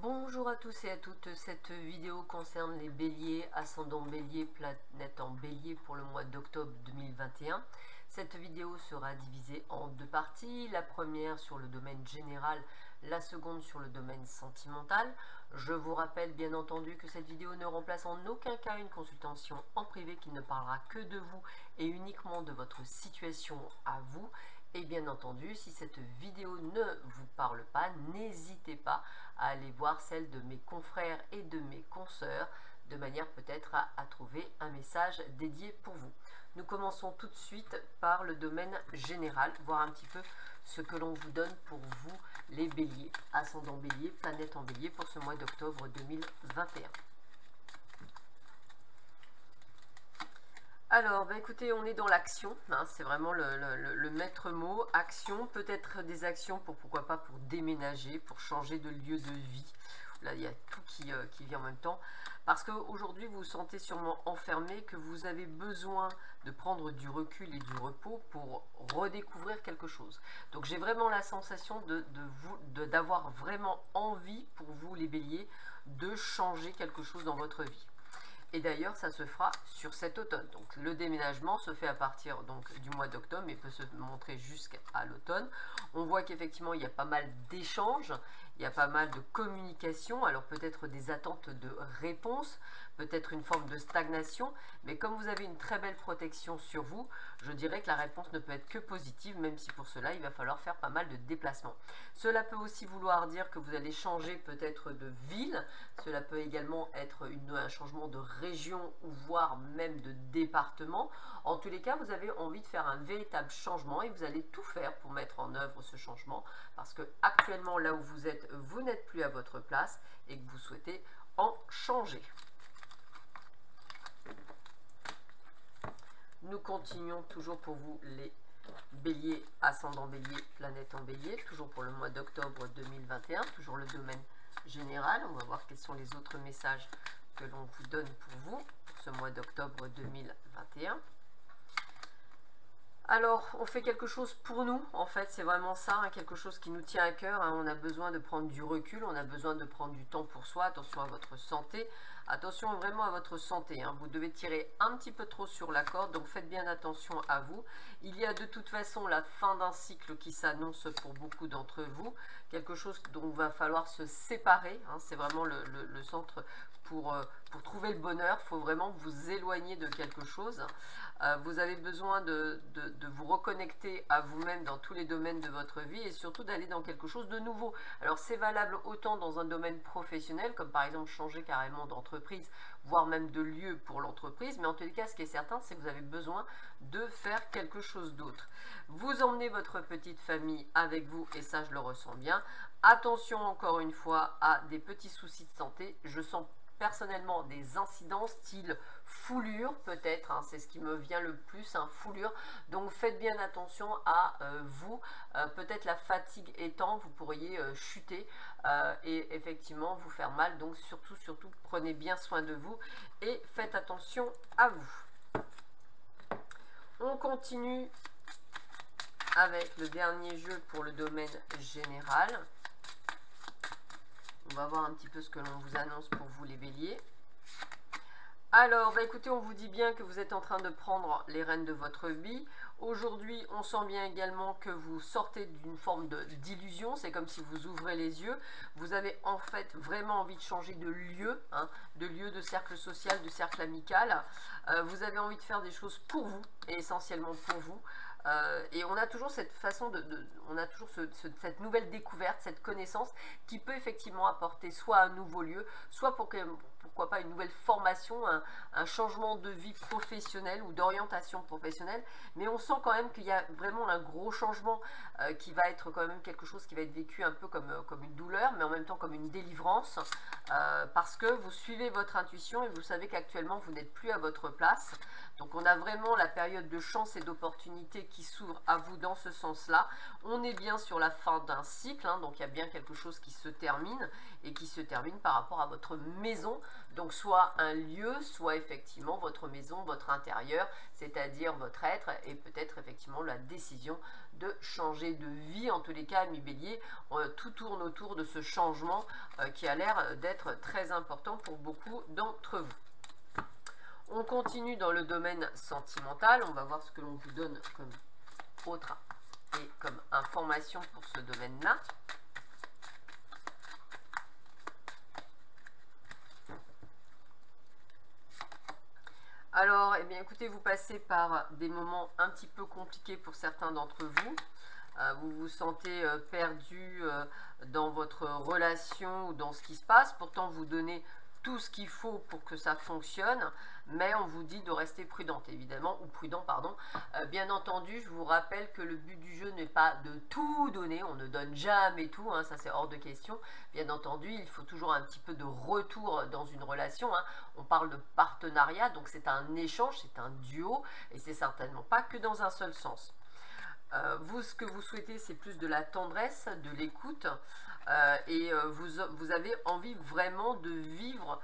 Bonjour à tous et à toutes, cette vidéo concerne les béliers, ascendant bélier, planète en bélier pour le mois d'octobre 2021. Cette vidéo sera divisée en deux parties, la première sur le domaine général, la seconde sur le domaine sentimental. Je vous rappelle bien entendu que cette vidéo ne remplace en aucun cas une consultation en privé qui ne parlera que de vous et uniquement de votre situation à vous. Et bien entendu, si cette vidéo ne vous parle pas, n'hésitez pas à aller voir celle de mes confrères et de mes consoeurs, de manière peut-être à trouver un message dédié pour vous. Nous commençons tout de suite par le domaine général, voir un petit peu ce que l'on vous donne pour vous, les béliers, ascendant bélier, planète en bélier pour ce mois d'octobre 2021. Alors, écoutez, on est dans l'action, hein, c'est vraiment le maître mot, action, peut-être des actions pour, pourquoi pas, pour déménager, pour changer de lieu de vie. Là, il y a tout qui vient en même temps, parce qu'aujourd'hui, vous vous sentez sûrement enfermé, que vous avez besoin de prendre du recul et du repos pour redécouvrir quelque chose. Donc, j'ai vraiment la sensation d'avoir vraiment envie, pour vous les béliers, de changer quelque chose dans votre vie. Et d'ailleurs, ça se fera sur cet automne. Donc, le déménagement se fait à partir du mois d'octobre, mais peut se montrer jusqu'à l'automne. On voit qu'effectivement, il y a pas mal d'échanges, il y a pas mal de communication. Alors, peut-être des attentes de réponse, peut-être une forme de stagnation. Mais comme vous avez une très belle protection sur vous, je dirais que la réponse ne peut être que positive, même si pour cela, il va falloir faire pas mal de déplacements. Cela peut aussi vouloir dire que vous allez changer peut-être de ville. Cela peut également être un changement de région ou voire même de département. En tous les cas, vous avez envie de faire un véritable changement et vous allez tout faire pour mettre en œuvre ce changement parce que actuellement là où vous êtes, vous n'êtes plus à votre place et que vous souhaitez en changer. Nous continuons toujours pour vous les béliers, ascendant bélier, planète en bélier, toujours pour le mois d'octobre 2021, toujours le domaine général. On va voir quels sont les autres messages que l'on vous donne pour vous, pour ce mois d'octobre 2021. Alors, on fait quelque chose pour nous, en fait, c'est vraiment ça, hein, quelque chose qui nous tient à cœur, hein. On a besoin de prendre du recul, on a besoin de prendre du temps pour soi, attention à votre santé, attention vraiment à votre santé, hein. Vous devez tirer un petit peu trop sur la corde, donc faites bien attention à vous. Il y a de toute façon la fin d'un cycle qui s'annonce pour beaucoup d'entre vous, quelque chose dont il va falloir se séparer, hein. C'est vraiment le centre pour trouver le bonheur, il faut vraiment vous éloigner de quelque chose. Vous avez besoin de vous reconnecter à vous-même dans tous les domaines de votre vie et surtout d'aller dans quelque chose de nouveau. Alors c'est valable autant dans un domaine professionnel, comme par exemple changer carrément d'entreprise, voire même de lieu pour l'entreprise, mais en tous les cas, ce qui est certain, c'est que vous avez besoin de faire quelque chose d'autre. Vous emmenez votre petite famille avec vous et ça, je le ressens bien. Attention encore une fois à des petits soucis de santé. Je sens personnellement des incidents style foulure peut-être, hein, c'est ce qui me vient le plus, hein, foulure, donc faites bien attention à vous, peut-être la fatigue étant, vous pourriez chuter et effectivement vous faire mal, donc surtout prenez bien soin de vous et faites attention à vous. On continue avec le dernier jeu pour le domaine général. On va voir un petit peu ce que l'on vous annonce pour vous les béliers. Alors, écoutez, on vous dit bien que vous êtes en train de prendre les rênes de votre vie. Aujourd'hui, on sent bien également que vous sortez d'une forme d'illusion. C'est comme si vous ouvrez les yeux. Vous avez en fait vraiment envie de changer de lieu, hein, de cercle social, de cercle amical. Vous avez envie de faire des choses pour vous et essentiellement pour vous. Et on a toujours cette façon on a toujours cette nouvelle découverte, cette connaissance qui peut effectivement apporter soit un nouveau lieu, soit pourquoi pas une nouvelle formation, un changement de vie professionnelle ou d'orientation professionnelle. Mais on sent quand même qu'il y a vraiment un gros changement qui va être quand même quelque chose qui va être vécu un peu comme une douleur, mais en même temps comme une délivrance, parce que vous suivez votre intuition et vous savez qu'actuellement vous n'êtes plus à votre place. Donc on a vraiment la période de chance et d'opportunité qui s'ouvre à vous dans ce sens-là. On est bien sur la fin d'un cycle, hein, donc il y a bien quelque chose qui se termine et qui se termine par rapport à votre maison Donc soit un lieu, soit effectivement votre maison, votre intérieur, c'est-à-dire votre être, et peut-être effectivement la décision de changer de vie. En tous les cas, amis Bélier, tout tourne autour de ce changement qui a l'air d'être très important pour beaucoup d'entre vous. On continue dans le domaine sentimental. On va voir ce que l'on vous donne comme autre et comme information pour ce domaine-là. Alors, eh bien, écoutez, vous passez par des moments un petit peu compliqués pour certains d'entre vous. Vous vous sentez perdu dans votre relation ou dans ce qui se passe. Pourtant, vous donnez tout ce qu'il faut pour que ça fonctionne, mais on vous dit de rester prudente, évidemment, ou prudent, pardon. Bien entendu, je vous rappelle que le but du jeu n'est pas de tout donner, on ne donne jamais tout, hein, ça c'est hors de question. Bien entendu, il faut toujours un petit peu de retour dans une relation, hein. On parle de partenariat, donc c'est un échange, c'est un duo, et c'est certainement pas que dans un seul sens. Vous, ce que vous souhaitez, c'est plus de la tendresse, de l'écoute, et vous avez envie vraiment de vivre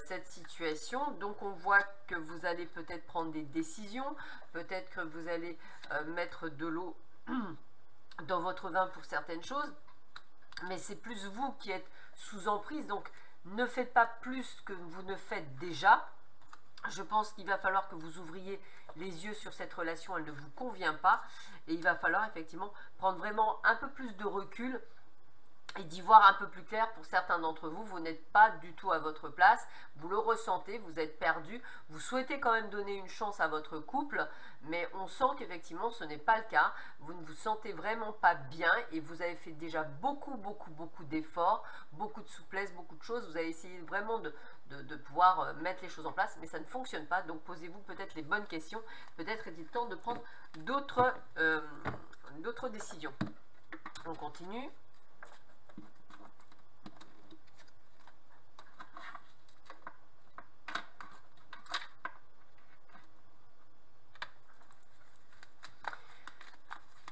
cette situation. Donc on voit que vous allez peut-être prendre des décisions, peut-être que vous allez mettre de l'eau dans votre vin pour certaines choses, mais c'est plus vous qui êtes sous emprise, donc ne faites pas plus que vous ne faites déjà. Je pense qu'il va falloir que vous ouvriez les yeux sur cette relation, elle ne vous convient pas, et il va falloir effectivement prendre vraiment un peu plus de recul et d'y voir un peu plus clair. Pour certains d'entre vous, vous n'êtes pas du tout à votre place, vous le ressentez, vous êtes perdu, vous souhaitez quand même donner une chance à votre couple, mais on sent qu'effectivement ce n'est pas le cas, vous ne vous sentez vraiment pas bien et vous avez fait déjà beaucoup d'efforts, beaucoup de souplesse, beaucoup de choses, vous avez essayé vraiment de pouvoir mettre les choses en place, mais ça ne fonctionne pas, donc posez-vous peut-être les bonnes questions, peut-être est-il temps de prendre d'autres décisions. On continue.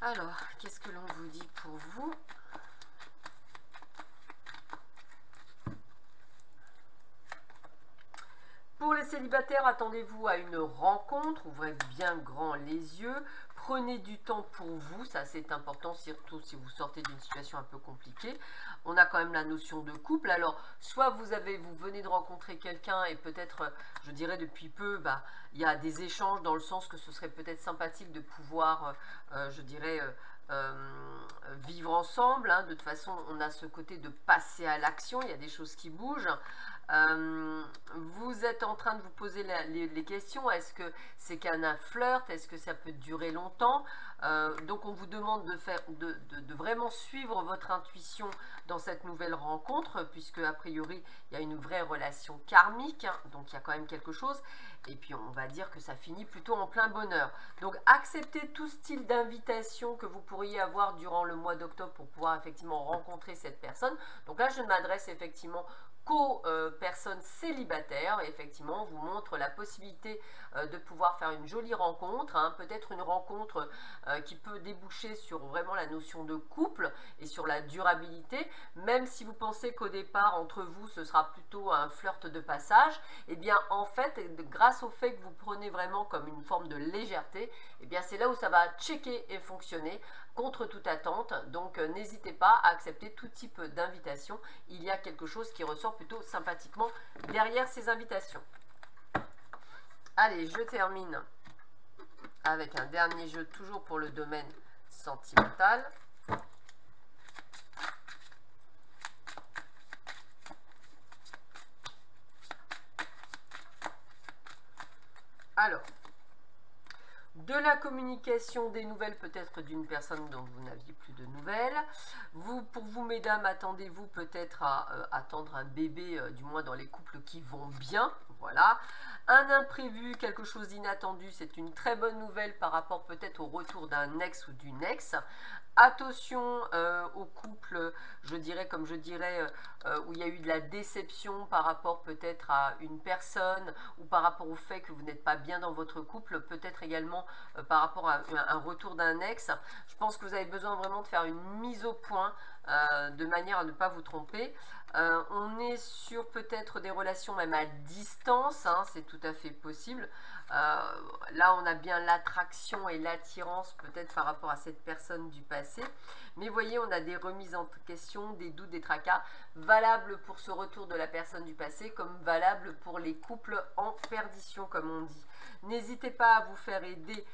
Alors, qu'est-ce que l'on vous dit pour vous? Pour les célibataires, attendez-vous à une rencontre, ouvrez bien grand les yeux, prenez du temps pour vous, ça c'est important, surtout si vous sortez d'une situation un peu compliquée. On a quand même la notion de couple, alors soit vous venez de rencontrer quelqu'un et peut-être, je dirais depuis peu, il y a des échanges dans le sens que ce serait peut-être sympathique de pouvoir, je dirais, vivre ensemble, hein. De toute façon, on a ce côté de passer à l'action, il y a des choses qui bougent. Vous êtes en train de vous poser les questions, est-ce que c'est qu'un flirt, est-ce que ça peut durer longtemps? Donc on vous demande de vraiment suivre votre intuition dans cette nouvelle rencontre, puisque a priori il y a une vraie relation karmique, hein, donc il y a quand même quelque chose, et puis on va dire que ça finit plutôt en plein bonheur. Donc acceptez tout style d'invitation que vous pourriez avoir durant le mois d'octobre pour pouvoir effectivement rencontrer cette personne. Donc là je ne m'adresse effectivement qu'aux personnes célibataires. Effectivement, on vous montre la possibilité de pouvoir faire une jolie rencontre, hein, peut-être une rencontre qui peut déboucher sur vraiment la notion de couple et sur la durabilité, même si vous pensez qu'au départ, entre vous, ce sera plutôt un flirt de passage, et bien en fait, grâce au fait que vous prenez vraiment comme une forme de légèreté, et bien c'est là où ça va checker et fonctionner contre toute attente. Donc n'hésitez pas à accepter tout type d'invitation, il y a quelque chose qui ressort plutôt sympathiquement derrière ces invitations. Allez, je termine avec un dernier jeu, toujours pour le domaine sentimental. Alors, de la communication, des nouvelles peut-être d'une personne dont vous n'aviez plus de nouvelles. Pour vous mesdames, attendez-vous peut-être à attendre un bébé, du moins dans les couples qui vont bien. Voilà. Un imprévu, quelque chose d'inattendu, c'est une très bonne nouvelle par rapport peut-être au retour d'un ex ou d'une ex. Attention au couple, je dirais, comme je dirais, où il y a eu de la déception par rapport peut-être à une personne ou par rapport au fait que vous n'êtes pas bien dans votre couple, peut-être également par rapport à un retour d'un ex. Je pense que vous avez besoin vraiment de faire une mise au point de manière à ne pas vous tromper. On est sur peut-être des relations même à distance, hein, c'est tout à fait possible. Là, on a bien l'attraction et l'attirance peut-être par rapport à cette personne du passé. Mais vous voyez, on a des remises en question, des doutes, des tracas, valables pour ce retour de la personne du passé, comme valables pour les couples en perdition, comme on dit. N'hésitez pas à vous faire aider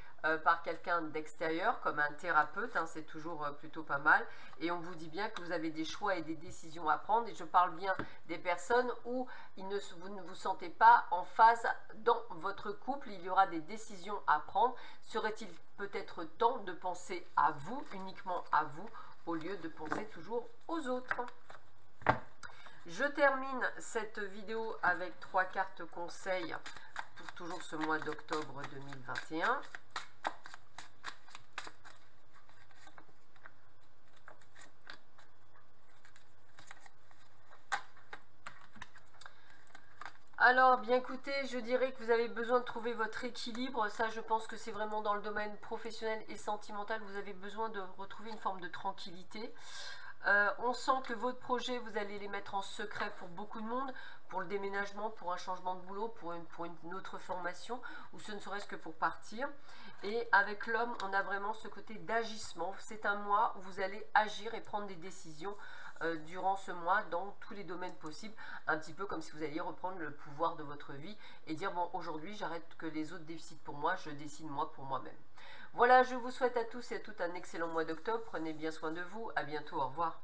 par quelqu'un d'extérieur, comme un thérapeute, hein, c'est toujours plutôt pas mal. Et on vous dit bien que vous avez des choix et des décisions à prendre. Et je parle bien des personnes où vous ne vous sentez pas en phase dans votre couple. Il y aura des décisions à prendre. Serait-il peut-être temps de penser à vous, uniquement à vous, au lieu de penser toujours aux autres? Je termine cette vidéo avec 3 cartes conseils pour toujours ce mois d'octobre 2021. Alors, bien écoutez, je dirais que vous avez besoin de trouver votre équilibre. Ça, je pense que c'est vraiment dans le domaine professionnel et sentimental. Vous avez besoin de retrouver une forme de tranquillité. On sent que votre projet, vous allez les mettre en secret pour beaucoup de monde, pour le déménagement, pour un changement de boulot, pour une autre formation, ou ce ne serait-ce que pour partir. Et avec l'homme, on a vraiment ce côté d'agissement. C'est un mois où vous allez agir et prendre des décisions durant ce mois dans tous les domaines possibles, un petit peu comme si vous alliez reprendre le pouvoir de votre vie et dire bon, aujourd'hui j'arrête que les autres décident pour moi, je décide moi pour moi-même. Voilà, je vous souhaite à tous et à toutes un excellent mois d'octobre, prenez bien soin de vous, à bientôt, au revoir.